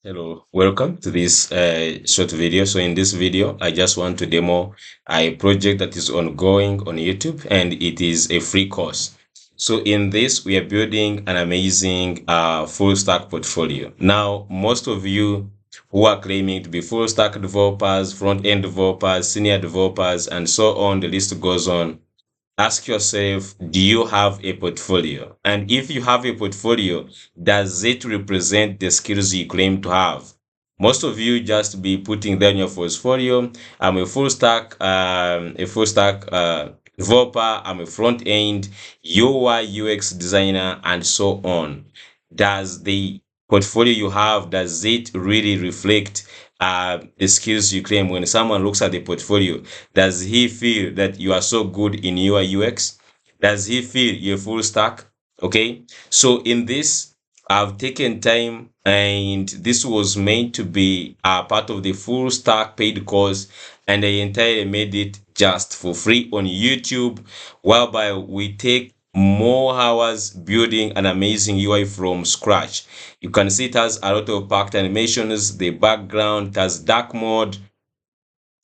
Hello, welcome to this short video. So in this video, I just want to demo a project that is ongoing on YouTube, and it is a free course. So in this, we are building an amazing full stack portfolio. Now, most of you who are claiming to be full stack developers, front end developers, senior developers, and so on, the list goes on. Ask yourself, do you have a portfolio? And if you have a portfolio, does it represent the skills you claim to have? Most of you just be putting down your portfolio. I'm a full stack developer. I'm a front end UI UX designer, and so on. Does the portfolio you have, does it really reflect the skills you claim? When someone looks at the portfolio, does he feel that you are so good in UI UX? Does he feel you're full stack? Okay, so in this, I've taken time, and this was meant to be a part of the full stack paid course, and I entirely made it just for free on YouTube, whereby we take more hours building an amazing UI from scratch. You can see it has a lot of packed animations, the background, it has dark mode.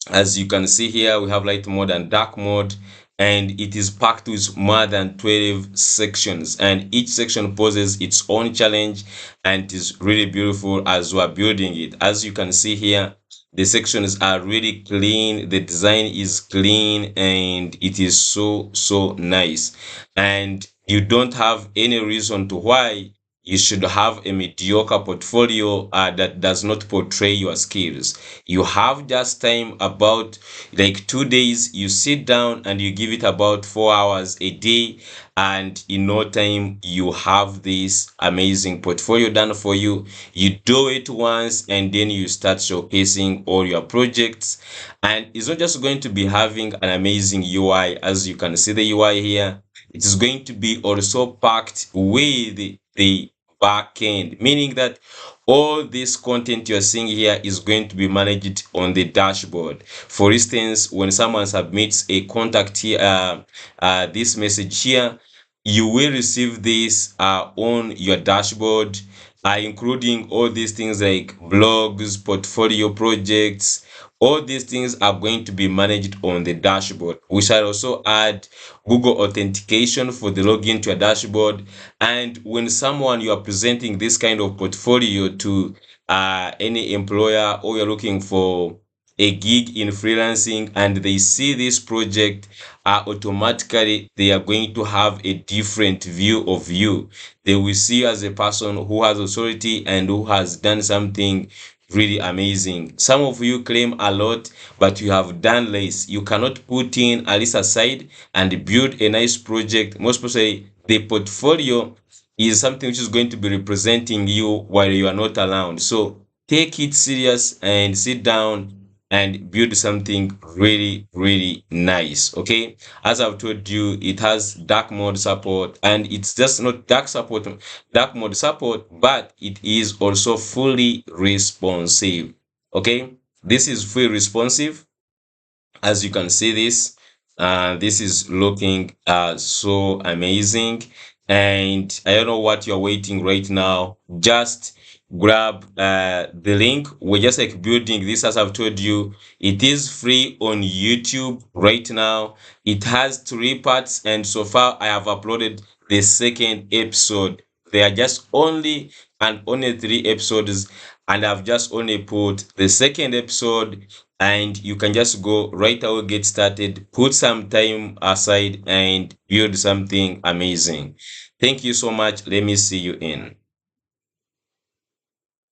As you can see here, we have light mode and dark mode, and it is packed with more than 12 sections, and each section poses its own challenge, and it is really beautiful as we are building it. As you can see here, the sections are really clean, the design is clean, and it is so nice, and you don't have any reason to why you should have a mediocre portfolio that does not portray your skills. You have just time, about like 2 days. You sit down and you give it about 4 hours a day, and in no time you have this amazing portfolio done for you. You do it once, and then you start showcasing all your projects, and it's not just going to be having an amazing UI. As you can see the UI here, it is going to be also packed with the backend, meaning that all this content you're seeing here is going to be managed on the dashboard. For instance, when someone submits a contact here, this message here, you will receive this on your dashboard, including all these things like blogs, portfolio projects. All these things are going to be managed on the dashboard. We shall also add Google Authentication for the login to your dashboard. And when someone you are presenting this kind of portfolio to any employer, or you're looking for a gig in freelancing, and they see this project, automatically they are going to have a different view of you. They will see you as a person who has authority and who has done something really amazing. Some of you claim a lot, but you have done less. You cannot put in a list aside and build a nice project. Most people say the portfolio is something which is going to be representing you while you are not around. So take it serious and sit down and build something really nice. Okay, as I've told you, it has dark mode support, and it's just not dark mode support, but it is also fully responsive. Okay, this is fully responsive. As you can see this, this is looking so amazing, and I don't know what you're waiting right now. Just grab the link. We're just like building this. As I've told you, it is free on YouTube right now. It has 3 parts, and so far I have uploaded the second episode. There are just only 3 episodes, and I've just only put the second episode, and you can just go right away, get started, put some time aside, and build something amazing. Thank you so much. Let me see you in.